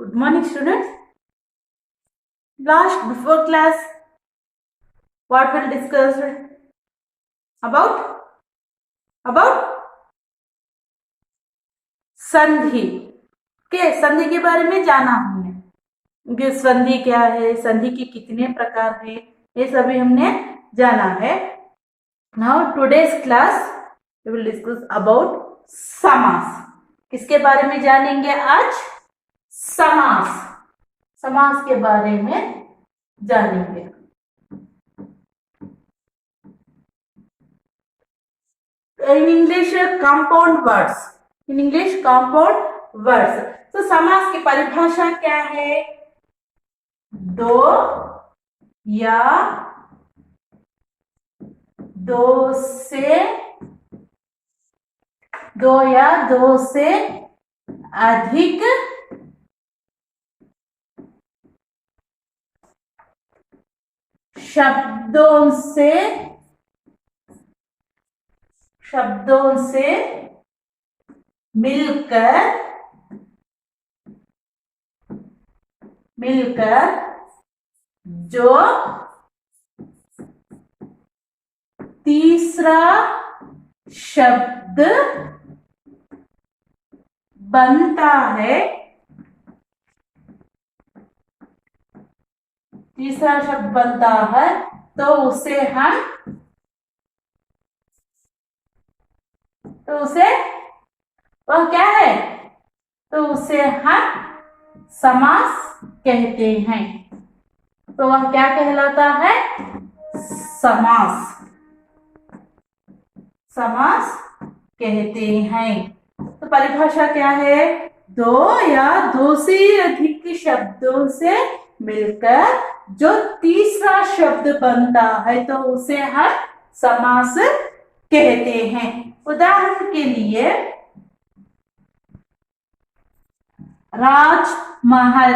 Good morning, students. Before class, what we'll discuss about संधि के संधि के बारे में जाना हमने कि संधि क्या है, संधि के कितने प्रकार है, ये सभी हमने जाना है. Now today's class we will discuss about समास. किसके बारे में जानेंगे आज? समास. समास के बारे में जानेंगे. In English, compound words. In English, compound words. तो समास की परिभाषा क्या है? दो या दो से अधिक शब्दों से मिलकर जो तीसरा शब्द बनता है, तो उसे वह क्या है? तो उसे हम समास कहते हैं. तो वह क्या कहलाता है? समास कहते हैं. तो परिभाषा क्या है? दो या दो से अधिक शब्दों से मिलकर जो तीसरा शब्द बनता है, तो उसे हम समास कहते हैं. उदाहरण के लिए राजमहल.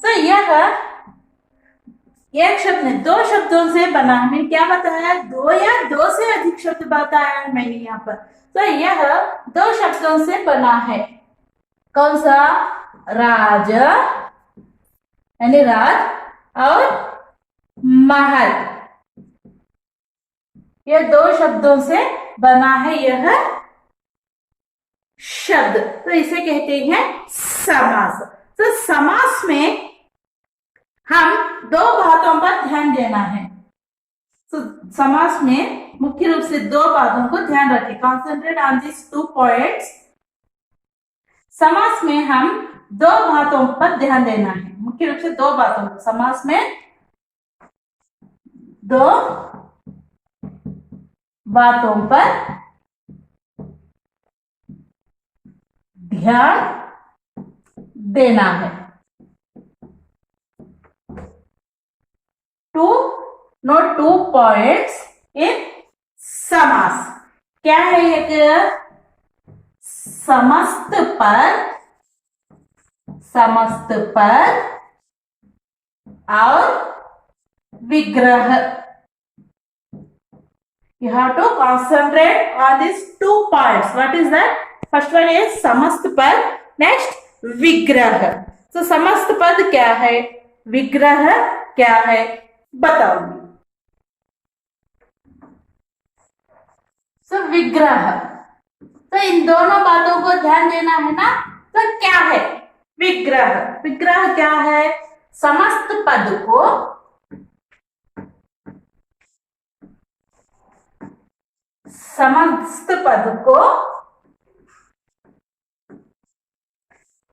तो यह एक शब्द ने दो शब्दों से बना है. क्या बताया? दो या दो से अधिक शब्द बताया है मैंने यहाँ पर. तो यह दो शब्दों से बना है. कौन सा? राज यानी राज और महल. यह दो शब्दों से बना है यह शब्द. तो इसे कहते हैं समास. तो समास में हम दो बातों पर ध्यान देना है. तो समास में मुख्य रूप से दो बातों को ध्यान रखें. Concentrate on this 2 points. समास में हम दो बातों पर ध्यान देना है. मुख्य रूप से दो बातों को. समास में दो बातों पर ध्यान देना है. नोट 2 पॉइंट्स इन समास. क्या है? एक समस्त पर और विग्रह. You have to concentrate on these 2 points. What is that? First one is समस्त पद. Next, विग्रह. तो समस्त पद क्या है? विग्रह क्या है? बताऊंगी. तो विग्रह. तो इन दोनों बातों को ध्यान देना है ना. तो क्या है विग्रह? विग्रह क्या है? समस्त पद को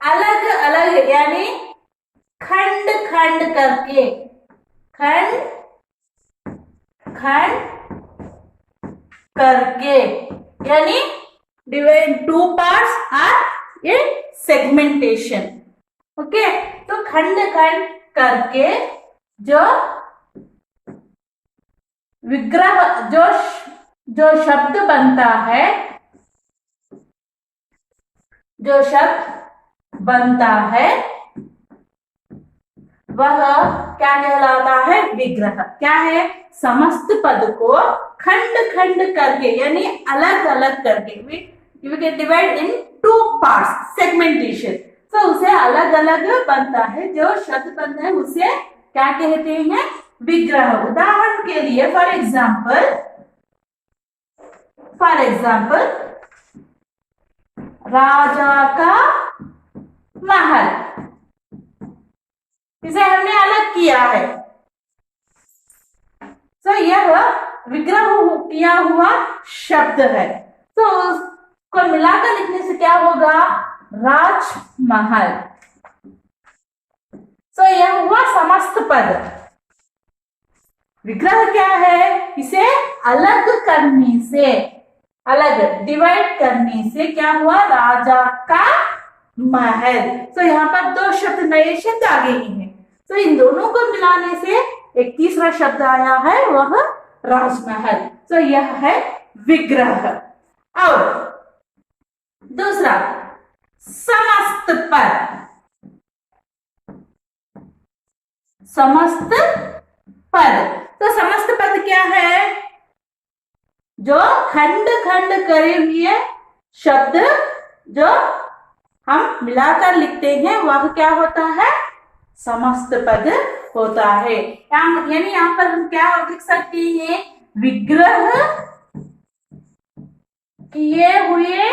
अलग अलग यानी खंड करके यानी divide 2 parts or a segmentation. Okay. तो खंड करके जो विग्रह जो शब्द बनता है, वह क्या कहलाता है? विग्रह. क्या है? समस्त पद को खंड खंड करके यानी अलग अलग करके we can divide in two parts segmentation. तो उसे अलग अलग बनता है, जो शब्द बनता है उसे क्या कहते हैं? विग्रह. उदाहरण के लिए फॉर एग्जाम्पल राजा का महल, इसे हमने अलग किया है. तो यह विग्रह किया हुआ शब्द है, तो उसको मिलाकर लिखने से क्या होगा? राजमहल. तो यह हुआ समस्त पद. विग्रह क्या है? इसे अलग करने से, अलग डिवाइड करने से क्या हुआ? राजा का महल. तो यहाँ पर दो शब्द, नए शब्द आ गए हैं, तो इन दोनों को मिलाने से एक तीसरा शब्द आया है, वह राजमहल. तो यह है विग्रह. और दूसरा समस्त पद. समस्त पद, तो समस्त पद क्या है? जो खंड खंड करे हुए शब्द जो हम मिलाकर लिखते हैं वह क्या होता है? समस्त पद होता है. यानी यहाँ पर हम क्या लिख सकते हैं? विग्रह किए हुए,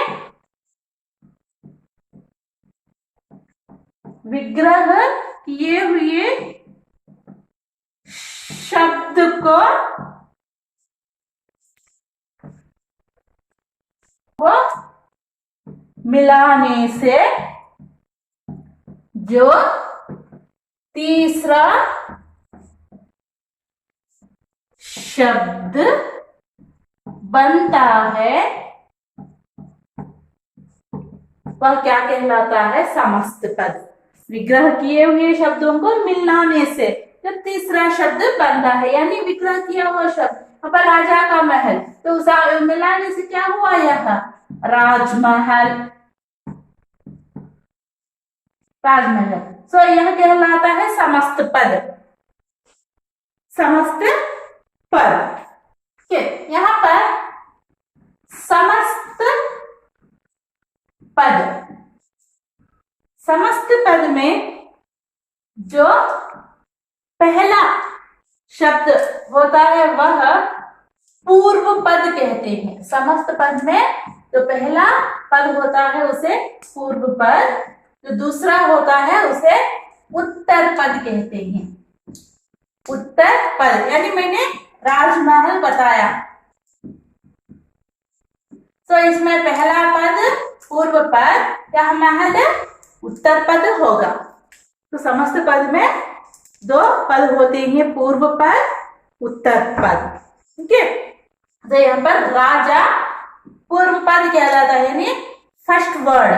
विग्रह किए हुए शब्द को मिलाने से जो तीसरा शब्द बनता है वह क्या कहलाता है? समस्त पद. विग्रह किए हुए शब्दों को मिलाने से जो तीसरा शब्द बनता है, यानी विग्रह किया हुआ शब्द, यहाँ पर राजा का महल, तो उस मिलाने से क्या हुआ? यह राजमहल. राजमहल. तो यह कहलाता है समस्त पद. समस्त पद. यहाँ पर समस्त पद, समस्त पद में जो पहला शब्द होता है वह पूर्व पद कहते हैं. समस्त पद में जो पहला पद होता है उसे पूर्व पद, जो दूसरा होता है उसे उत्तर पद कहते हैं. उत्तर पद, यानी मैंने राजमहल बताया, तो इसमें पहला पद पूर्व पद या महल उत्तर पद होगा. तो समस्त पद में दो पद होते हैं, पूर्व पद, उत्तर पद. ठीक है. तो यहाँ पर राजा पूर्व पद कहलाता है, यानी फर्स्ट वर्ड.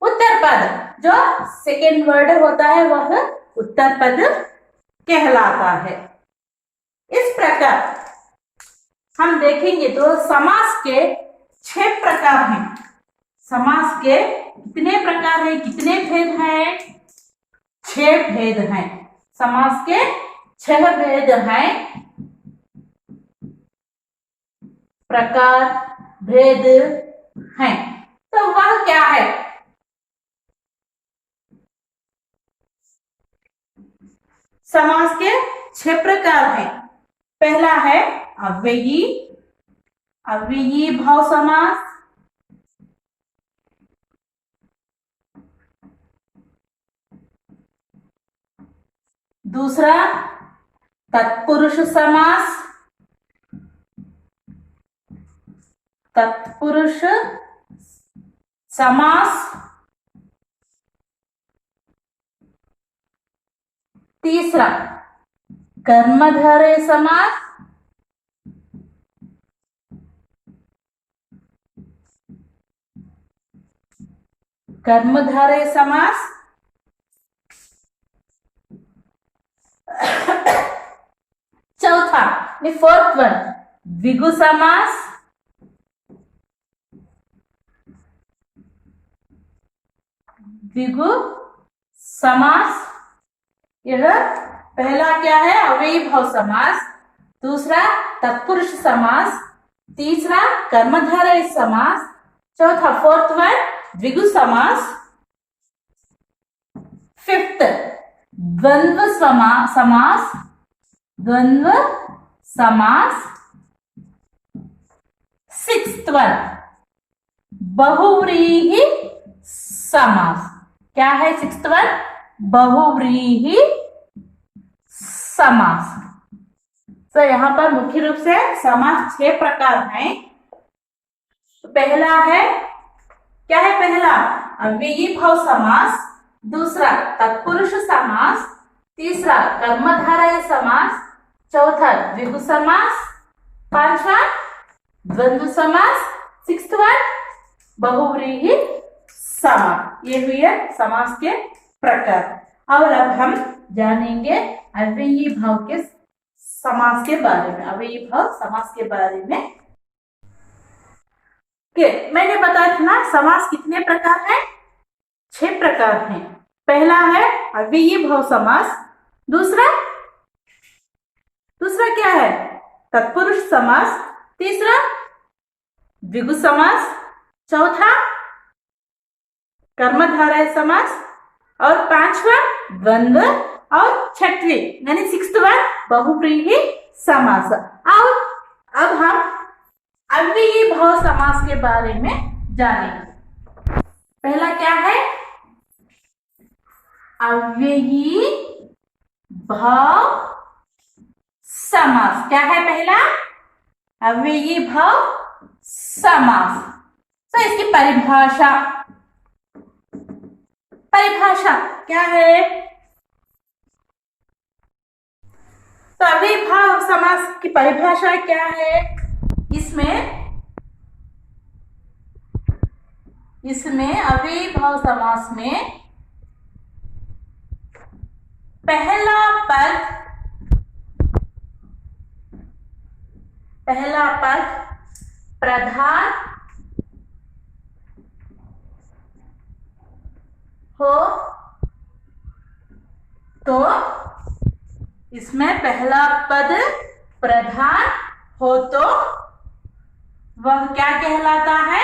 उत्तर पद जो सेकेंड वर्ड होता है वह उत्तर पद कहलाता है. इस प्रकार हम देखेंगे तो समास के 6 प्रकार हैं. समास के कितने प्रकार हैं, कितने भेद हैं? 6 भेद हैं. समास के 6 भेद हैं. प्रकार, भेद हैं. तो वह क्या है? समास के 6 प्रकार हैं. पहला है अव्ययी, अव्ययी भाव समास. दूसरा तत्पुरुष समास, तत्पुरुष समास. तीसरा कर्मधारय समास. कर्मधारय समास. चौथा फोर्थ वन द्विगु समास. द्विगु समास. यह पहला क्या है? अव्ययी भाव समास. दूसरा तत्पुरुष समास, तीसरा कर्मधारय समास, चौथा फोर्थ वन द्विगु समास, फिफ्थ द्वंद्व समास, द्वंद्व समास, सिक्स्थ वन बहुव्रीहि समास। क्या है सिक्स्थ वन? बहुव्रीहि समास। तो यहां पर मुख्य रूप से समास 6 प्रकार हैं। पहला है, क्या है पहला? अव्ययी भाव समास, दूसरा तत्पुरुष समास, तीसरा कर्मधारय समास, चौथा द्विगु समास, पांचवा द्वंद्व समास, सिक्स्थ वन बहुव्रीहि समास। ये हुए समास के प्रकार। और अब हम जानेंगे अव्ययी भाव के समास के बारे में, अव्ययी भाव समास के बारे में। मैंने बताया था ना समास कितने प्रकार है? 6 प्रकार हैं। पहला है अव्ययी भाव समास, दूसरा क्या है? तत्पुरुष समास, तीसरा द्विगु समास, चौथा कर्मधारय समास, और पांचवा द्वंद्व, और छठवीं यानी सिक्स्थ वन बहुव्रीहि समास। और अब हम अव्ययी भाव समास के बारे में जानेंगे। पहला क्या है? अव्ययी भाव समास। क्या है पहला? अव्ययी भाव समास। तो इसकी परिभाषा क्या है? तो अव्ययी भाव समास की परिभाषा क्या है? इसमें अव्ययी भाव समास में पहला पद प्रधान हो तो, इसमें पहला पद प्रधान हो तो वह क्या कहलाता है?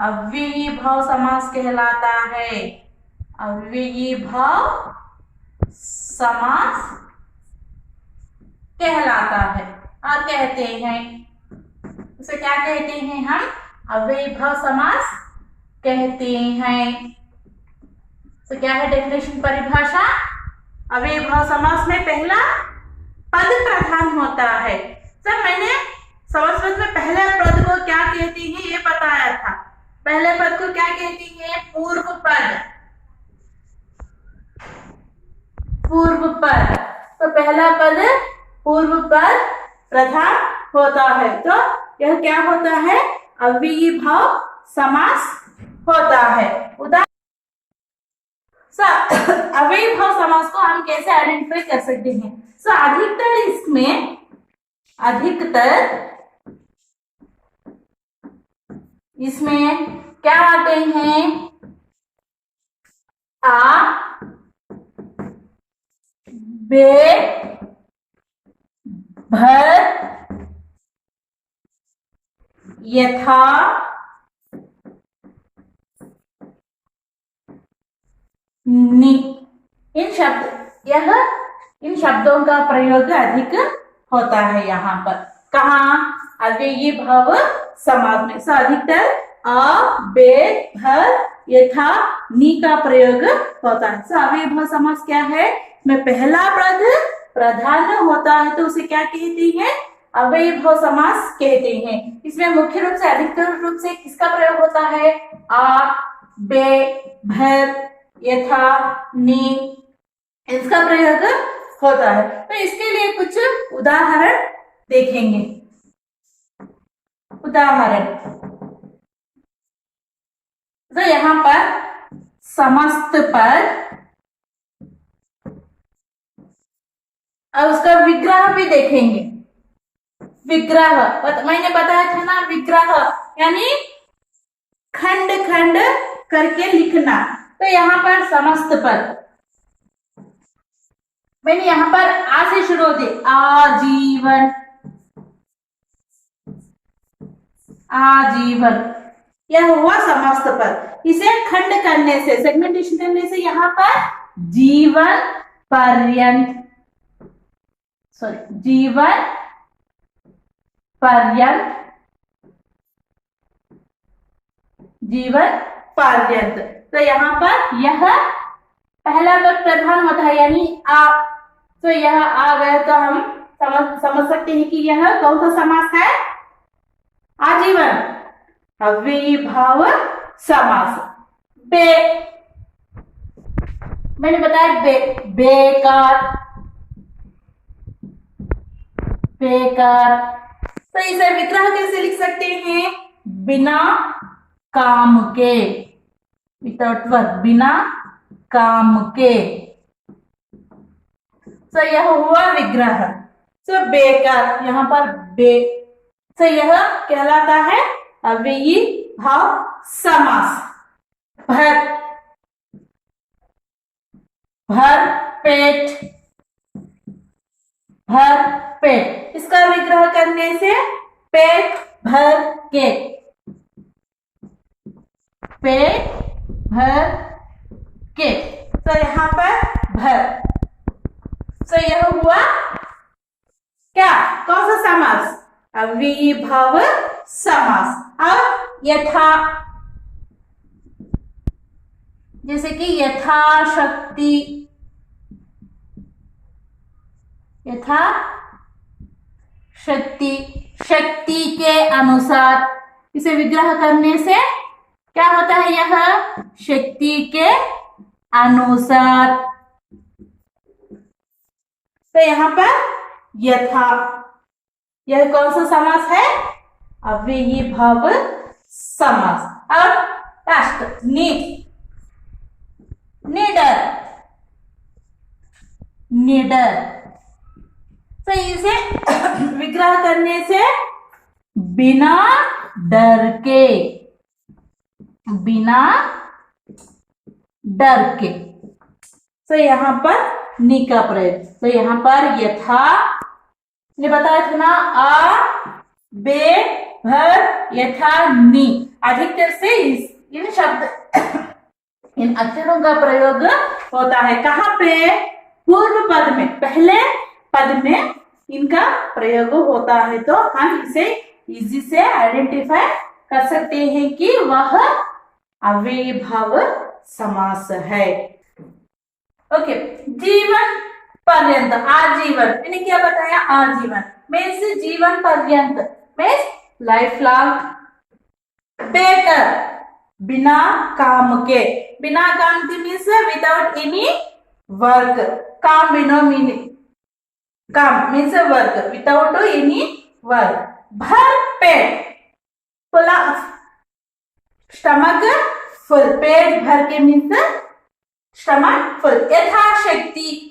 अव्ययी भाव समास कहलाता है। अव्ययी भाव समास कहलाता है। और कहते हैं, उसे क्या कहते हैं हम? अव्ययी भाव समास कहते हैं। तो क्या है डेफिनेशन, परिभाषा? अव्ययी भाव समास में पहला पद प्रधान होता है। सर मैंने संस्कृत में पहले पद को क्या कहती है ये बताया था। पहले पद को क्या कहती है? पूर्व पद। तो पहला पद पूर्व पद प्रधान होता है, तो यह क्या होता है? अव्ययी भाव समास होता है। अव्ययी भाव समास को हम कैसे आइडेंटिफाई कर सकते हैं? अधिकतर इसमें क्या आते हैं? आ, बे, भर, यथा, नि। इन शब्दों का प्रयोग अधिक होता है यहाँ पर। कहाँ? अव्ययी भाव समास में। अधिकतर अ, बे, भर, यथा, नि का प्रयोग होता है। अव्ययी भाव समास क्या है? में पहला पद प्रधान होता है तो उसे क्या कहते हैं? अव्ययी भाव समास कहते हैं। इसमें मुख्य रूप से अधिकतर रूप से किसका प्रयोग होता है? आ, बे, भर, यथा, नि, इसका प्रयोग होता है। तो इसके लिए कुछ उदाहरण देखेंगे। उदाहरण तो यहाँ पर समस्त पद और उसका विग्रह भी देखेंगे। विग्रह मैंने बताया था ना, विग्रह यानी खंड खंड करके लिखना। तो यहाँ पर समस्त पद मैंने यहाँ पर आ से शुरू होती आजीवन, आजीवन, यह हुआ समास पद। इसे खंड करने से, सेगमेंटेशन करने से यहाँ पर जीवन पर्यंत, सॉरी जीवन पर्यंत, जीवन पर्यंत। तो यहाँ पर यह पहला पद प्रधान होता है यानी आ, तो यह आ गया तो हम समझ सकते हैं कि यह कौन सा समास है, आजीवन अव्ययी भाव समास। बे, मैंने बताया बेकार, बेकार। तो इसे विग्रह कैसे लिख सकते हैं, बिना काम के, विदाउट वर्क, बिना काम के। तो यह हुआ विग्रह। तो बेकार, यहाँ पर बे, तो यह कहलाता है अव्ययी भाव समास। भर, भर पेट, भर पेट, इसका विग्रह करने से पेट भर के, पेट भर के। तो यहाँ पर भर, तो यह हुआ क्या, कौन सा समास, अव्ययी भाव समास। अब यथा, जैसे कि यथाशक्ति, यथा शक्ति, शक्ति के अनुसार, इसे विग्रह करने से क्या होता है, यह शक्ति के अनुसार। तो यहाँ पर यथा, यह कौन सा समास है, अव्ययी भाव समास। अब लास्ट नि, निडर, निडर। तो इसे विग्रह करने से बिना डर के, बिना डर के। तो यहाँ पर नि का प्रयोग, तो यहाँ पर यथा ने बताया था ना, आ बे भर यथा नि, अधिकतर से इन शब्द इन अक्षरों का प्रयोग होता है। कहाँ पे, पूर्व पद में, पहले पद में इनका प्रयोग होता है। तो हम इसे इजी से आइडेंटिफाई कर सकते हैं कि वह अव्ययी भाव समास है। ओके, जीवन पर्यंत, आजीवन, मैंने क्या बताया, आजीवन मीन्स जीवन पर्यंत, मीन्स लाइफ लॉन्ग। बेकर, बिना काम के, बिना काम के मीन्स विदाउट एनी वर्क, काम बिना मीनिंग, काम means work, without any work. भर पेट, फुला, स्टमक फुल, पेट भर के मीन्स स्टमक फुल। यथाशक्ति,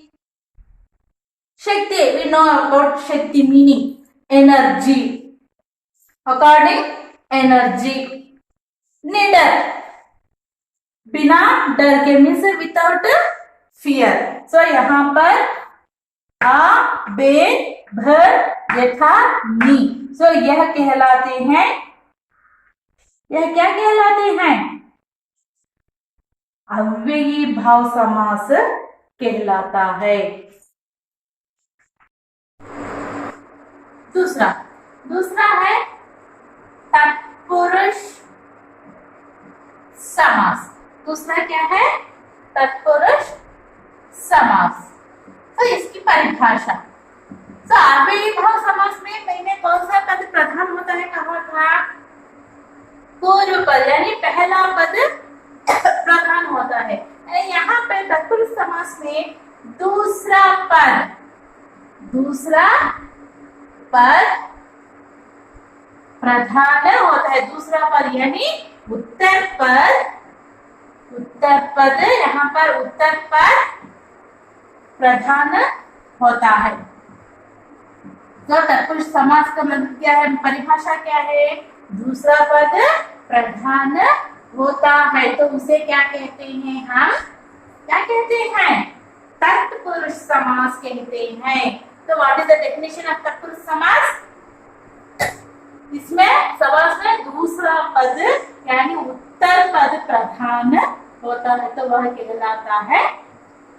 शक्ति, we know about शक्ति meaning energy, according energy। निडर, बिना डर के मीन्स विदाउट फियर। सो यहाँ पर आ बे भर यथा नि, सो यह कहलाते हैं, यह क्या कहलाते हैं, अव्ययी भाव समास कहलाता है। दूसरा, दूसरा है तत्पुरुष समास। दूसरा क्या है, तत्पुरुष समास। तो इसकी परिभाषा, तो अव्ययी भाव समास में मैंने कौन सा पद प्रधान होता है कहा था, पूर्व पद यानी पहला पद प्रधान होता है। यहाँ पे तत्पुरुष समास में दूसरा पद, दूसरा पद प्रधान होता है। दूसरा पद यानी उत्तर पद, उत्तर पद, यहाँ पर उत्तर पद प्रधान होता है। तो तत्पुरुष समास का मतलब क्या है, परिभाषा क्या है, दूसरा पद प्रधान होता है तो उसे क्या कहते हैं, हम क्या कहते हैं, तत्पुरुष समास कहते हैं। तो what is the definition of तत्पुरुष समास? इसमें समास में दूसरा पद यानी उत्तर पद प्रधान होता है, तो वह कहलाता है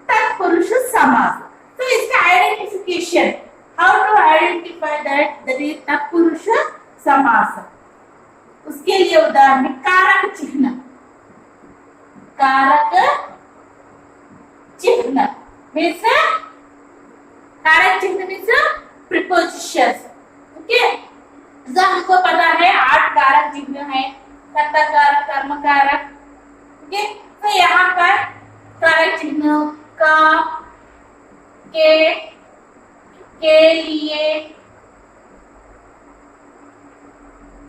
तत्पुरुष समास। तो इसका identification, how to identify that is तत्पुरुष समास, उसके लिए उदाहरण कारक चिन्ह। कारक चिन्ह मीन्स कारक चिन्ह मीन्स प्रीपोजिशंस। ओके, जो हमको पता है 8 कारक चिन्ह है, कर्ता कारक, कर्म कारक। ओके, तो यहाँ पर कारक चिन्ह का, के लिए,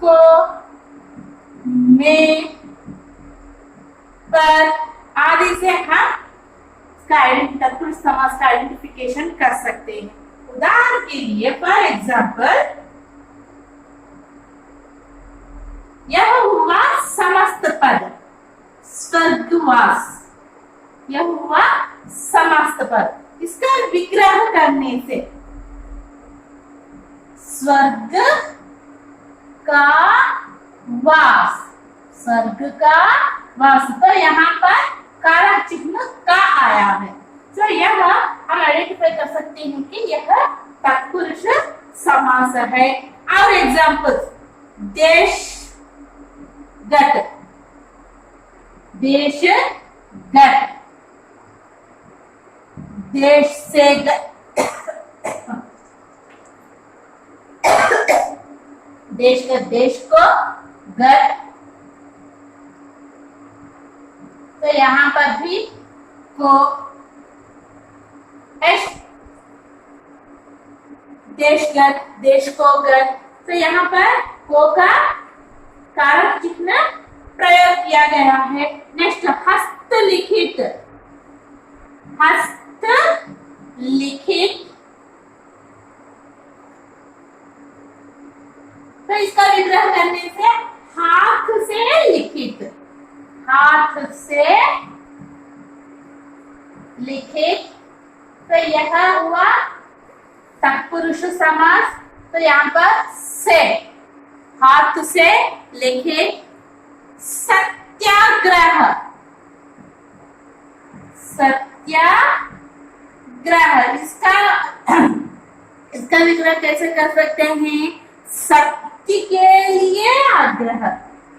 को, में, पर आदि से हम तत्पुरुष समास का आइडेंटिफिकेशन कर सकते हैं। उदाहरण के लिए फॉर एग्जाम्पल, यह हुआ समस्त पद स्वर्गवास, यह हुआ समस्त पद। इसका विग्रह करने से स्वर्ग का वास, स्वर्ग का वास, तो यहाँ पर कारक चिन्ह का आया है। तो यह हम आइडेंटिफाई कर सकते हैं कि यह तत्पुरुष समास है। और एग्जाम्पल, देशगत, देशगत, देश से देश का, देश को गत, तो यहाँ पर भी को, देशगत, देश को गत, तो यहाँ पर को का कारक चिन्ह प्रयोग किया गया है। नेक्स्ट, हस्तलिखित, हस्तलिखित, तो इसका विग्रह करने से हाथ से लिखित, हाथ से लिखित, तो यह हुआ तत्पुरुष समास। तो यहाँ पर से, हाथ से लिखित, सत्याग्रह, सत्याग्रह, इसका विग्रह कैसे कर सकते हैं? सत्य के लिए आग्रह,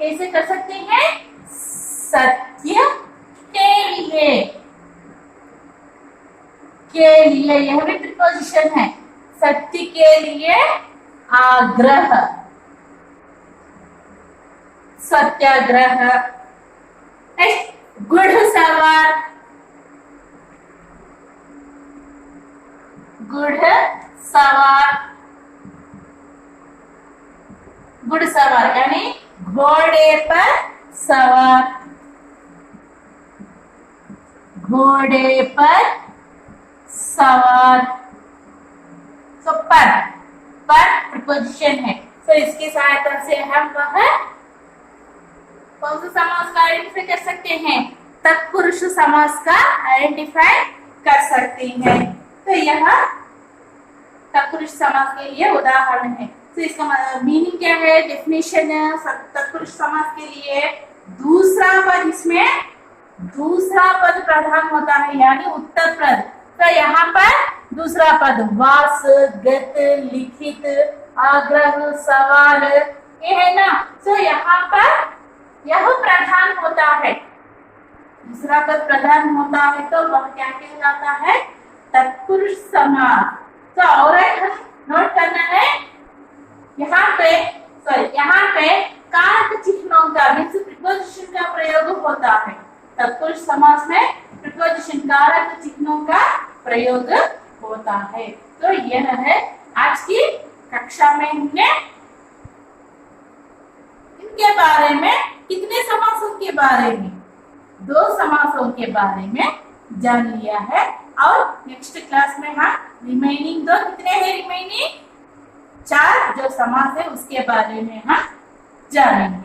कैसे कर सकते हैं? सत्य के लिए, यह भी प्रीपोजिशन है। सत्य के लिए आग्रह, सत्याग्रह। घुड़सवार, घुड़सवार, घुड़सवार यानी घोड़े पर सवार, घोड़े पर सवार। तो पर प्रीपोजिशन है, तो इसकी सहायता से हम वह कौन सा समास का आइडेंटिफाई कर सकते हैं? तत्पुरुष समास का आइडेंटिफाई कर सकते हैं। तो यह तत्पुरुष समास के लिए उदाहरण है। तो इसका मीनिंग क्या है? डेफिनेशन तत्पुरुष समास के लिए दूसरा पद, इसमें दूसरा पद प्रधान होता है यानी उत्तर पद। तो यहाँ पर दूसरा पद वास, गत, लिखित, आग्रह, सवाल, ये है ना। तो यहाँ पर यह प्रधान होता है, दूसरा पद प्रधान होता है, तो वह क्या कहलाता है? तत्पुरुष समास। तो और नोट करना है, यहाँ पे कारक चिन्हों का मीन्स प्रीपोजिशन का प्रयोग होता है। तत्पुरुष समास में प्रीपोजिशन कारक चिन्हों का प्रयोग होता है। तो यह है आज की कक्षा में हमने इनके बारे में, कितने समासों के बारे में? 2 समासों के बारे में जान लिया है। और नेक्स्ट क्लास में हम रिमेनिंग 2, कितने हैं रिमेनिंग? 4 जो समास है उसके बारे में हम जानेंगे।